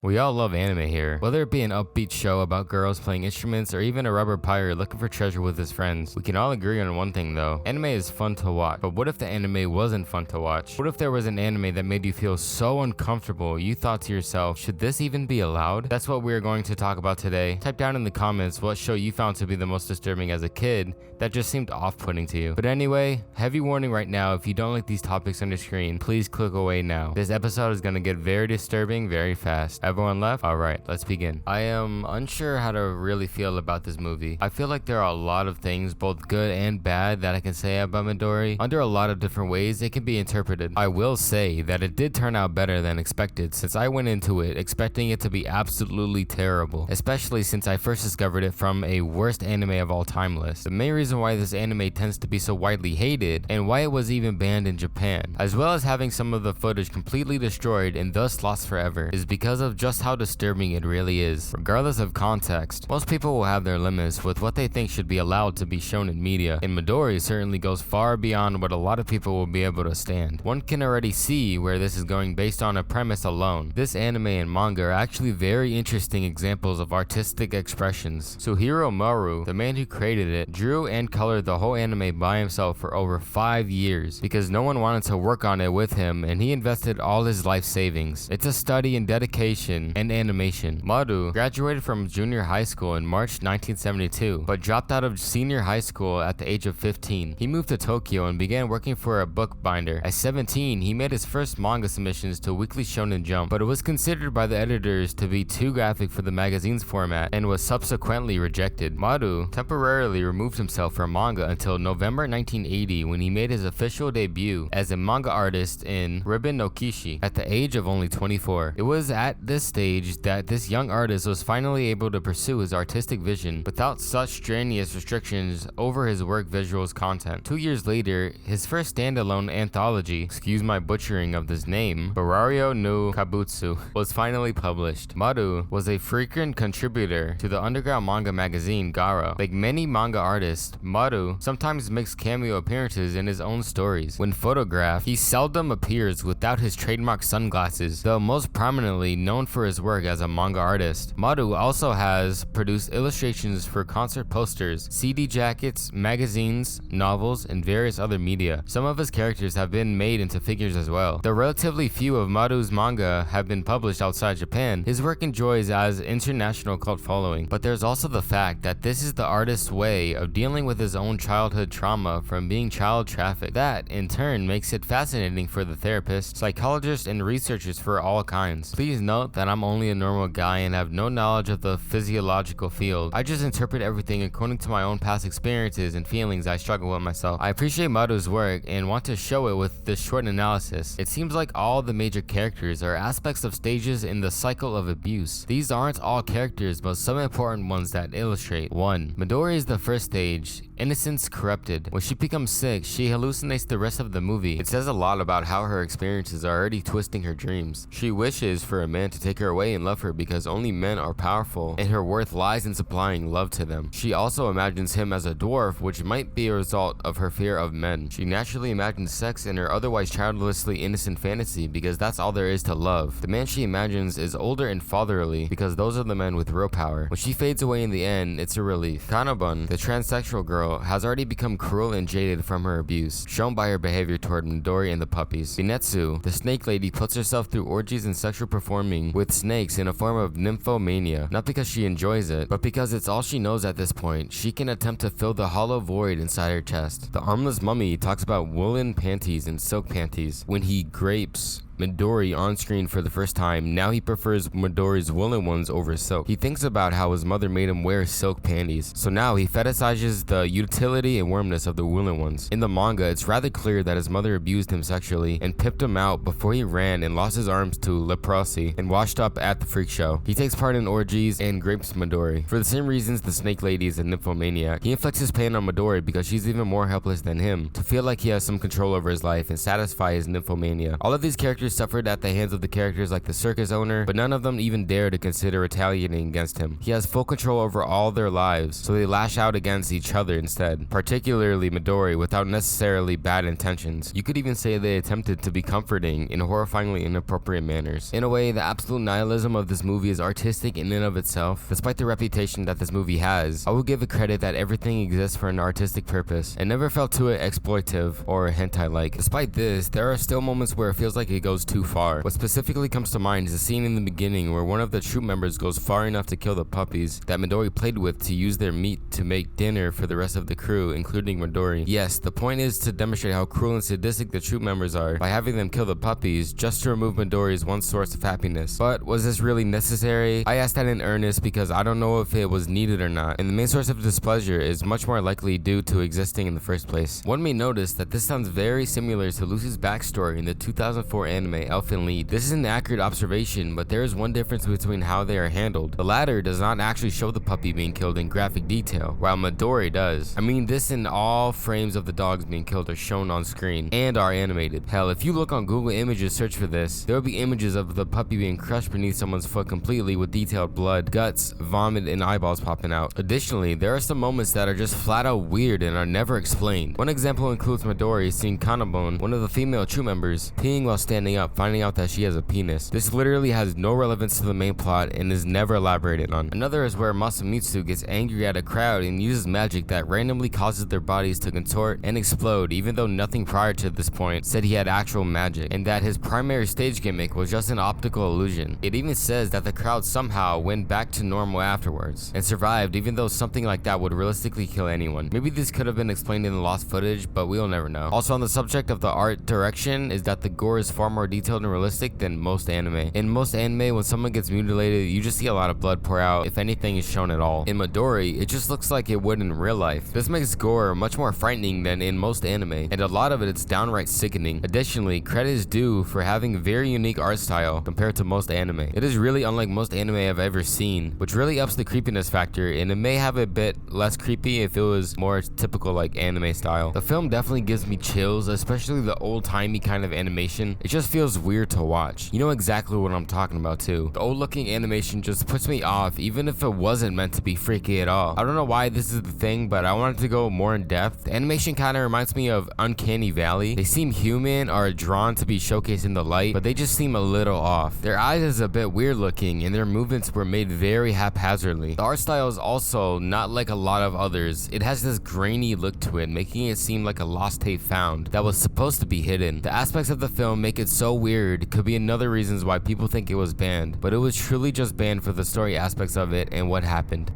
We all love anime here, whether it be an upbeat show about girls playing instruments or even a rubber pirate looking for treasure with his friends. We can all agree on one thing though, anime is fun to watch. But what if the anime wasn't fun to watch? What if there was an anime that made you feel so uncomfortable you thought to yourself, should this even be allowed? That's what we're going to talk about today. Type down in the comments what show you found to be the most disturbing as a kid that just seemed off-putting to you. But anyway, heavy warning right now, if you don't like these topics on your screen, please click away now. This episode is gonna get very disturbing very fast. Everyone left? Alright, let's begin. I am unsure how to really feel about this movie. I feel like there are a lot of things, both good and bad, that I can say about Midori. Under a lot of different ways it can be interpreted. I will say that it did turn out better than expected, since I went into it expecting it to be absolutely terrible, especially since I first discovered it from a worst anime of all time list. The main reason why this anime tends to be so widely hated, and why it was even banned in Japan, as well as having some of the footage completely destroyed and thus lost forever, is because of just how disturbing it really is. Regardless of context, most people will have their limits with what they think should be allowed to be shown in media, and Midori certainly goes far beyond what a lot of people will be able to stand. One can already see where this is going based on a premise alone. This anime and manga are actually very interesting examples of artistic expressions. Suhiro Maru, the man who created it, drew and colored the whole anime by himself for over 5 years because no one wanted to work on it with him, and he invested all his life savings. It's a study in dedication and animation. Maru graduated from junior high school in March 1972, but dropped out of senior high school at the age of 15. He moved to Tokyo and began working for a bookbinder. At 17, he made his first manga submissions to Weekly Shonen Jump, but it was considered by the editors to be too graphic for the magazine's format and was subsequently rejected. Maru temporarily removed himself from manga until November 1980, when he made his official debut as a manga artist in Ribbon no Kishi at the age of only 24. It was at this stage that this young artist was finally able to pursue his artistic vision without such strenuous restrictions over his work visuals content. 2 years later, his first standalone anthology, excuse my butchering of this name, Barario no Kabutsu, was finally published. Maru was a frequent contributor to the underground manga magazine Gara. Like many manga artists, Maru sometimes makes cameo appearances in his own stories. When photographed, he seldom appears without his trademark sunglasses, though most prominently known for his work as a manga artist. Maru also has produced illustrations for concert posters, CD jackets, magazines, novels, and various other media. Some of his characters have been made into figures as well. Though relatively few of Maru's manga have been published outside Japan, his work enjoys an international cult following. But there's also the fact that this is the artist's way of dealing with his own childhood trauma from being child trafficked. That, in turn, makes it fascinating for the therapists, psychologists, and researchers for all kinds. Please note that I'm only a normal guy and have no knowledge of the physiological field. I just interpret everything according to my own past experiences and feelings I struggle with myself. I appreciate Maru's work and want to show it with this short analysis. It seems like all the major characters are aspects of stages in the cycle of abuse. These aren't all characters, but some important ones that illustrate. 1. Midori is the first stage. Innocence corrupted. When she becomes sick, she hallucinates the rest of the movie. It says a lot about how her experiences are already twisting her dreams. She wishes for a man to take her away and love her because only men are powerful, and her worth lies in supplying love to them. She also imagines him as a dwarf, which might be a result of her fear of men. She naturally imagines sex in her otherwise childlessly innocent fantasy because that's all there is to love. The man she imagines is older and fatherly because those are the men with real power. When she fades away in the end, it's a relief. Kanabun, the transsexual girl, has already become cruel and jaded from her abuse, shown by her behavior toward Midori and the puppies. Binetsu, the snake lady, puts herself through orgies and sexual performing with snakes in a form of nymphomania, not because she enjoys it, but because it's all she knows at this point. She can attempt to fill the hollow void inside her chest. The armless mummy talks about woolen panties and silk panties. When he grapes Midori on screen for the first time, now he prefers Midori's woolen ones over silk. He thinks about how his mother made him wear silk panties, so now he fetishizes the utility and warmness of the woolen ones. In the manga, it's rather clear that his mother abused him sexually and pimped him out before he ran and lost his arms to leprosy and washed up at the freak show. He takes part in orgies and grapes Midori. For the same reasons the snake lady is a nymphomaniac, he inflicts his pain on Midori because she's even more helpless than him, to feel like he has some control over his life and satisfy his nymphomania. All of these characters characters suffered at the hands of the characters like the circus owner, but none of them even dare to consider retaliating against him. He has full control over all their lives, so they lash out against each other instead, particularly Midori, without necessarily bad intentions. You could even say they attempted to be comforting in horrifyingly inappropriate manners. In a way, the absolute nihilism of this movie is artistic in and of itself. Despite the reputation that this movie has, I will give it credit that everything exists for an artistic purpose, and never felt too exploitive or hentai-like. Despite this, there are still moments where it feels like it goes too far. What specifically comes to mind is a scene in the beginning where one of the troop members goes far enough to kill the puppies that Midori played with to use their meat to make dinner for the rest of the crew, including Midori. Yes, the point is to demonstrate how cruel and sadistic the troop members are by having them kill the puppies just to remove Midori's one source of happiness. But was this really necessary? I asked that in earnest because I don't know if it was needed or not, and the main source of displeasure is much more likely due to existing in the first place. One may notice that this sounds very similar to Lucy's backstory in the 2004 anime Elfen Lied. This is an accurate observation, but there is one difference between how they are handled. The latter does not actually show the puppy being killed in graphic detail, while Midori does. I mean, this and all frames of the dogs being killed are shown on screen and are animated. Hell, if you look on Google Images search for this, there will be images of the puppy being crushed beneath someone's foot completely with detailed blood, guts, vomit, and eyeballs popping out. Additionally, there are some moments that are just flat out weird and are never explained. One example includes Midori seeing Kanabone, one of the female troop members, peeing while standing up, finding out that she has a penis. This literally has no relevance to the main plot and is never elaborated on. Another is where Masamitsu gets angry at a crowd and uses magic that randomly causes their bodies to contort and explode, even though nothing prior to this point said he had actual magic, and that his primary stage gimmick was just an optical illusion. It even says that the crowd somehow went back to normal afterwards and survived, even though something like that would realistically kill anyone. Maybe this could have been explained in the lost footage, but we'll never know. Also, on the subject of the art direction is that the gore is far more detailed and realistic than most anime. In most anime, when someone gets mutilated, you just see a lot of blood pour out, if anything is shown at all. In Midori, it just looks like it would in real life. This makes gore much more frightening than in most anime, and a lot of it's downright sickening. Additionally, credit is due for having a very unique art style compared to most anime. It is really unlike most anime I've ever seen, which really ups the creepiness factor, and it may have a bit less creepy if it was more typical like anime style. The film definitely gives me chills, especially the old-timey kind of animation. It just feels weird to watch. You know exactly what I'm talking about too. The old-looking animation just puts me off, even if it wasn't meant to be freaky at all. I don't know why this is the thing, but I wanted to go more in depth. The animation kind of reminds me of Uncanny Valley. They seem human or drawn to be showcased in the light, but they just seem a little off. Their eyes is a bit weird looking, and their movements were made very haphazardly. The art style is also not like a lot of others. It has this grainy look to it, making it seem like a lost tape found that was supposed to be hidden. The aspects of the film make it so weird. It could be another reasons why people think it was banned, but it was truly just banned for the story aspects of it and what happened.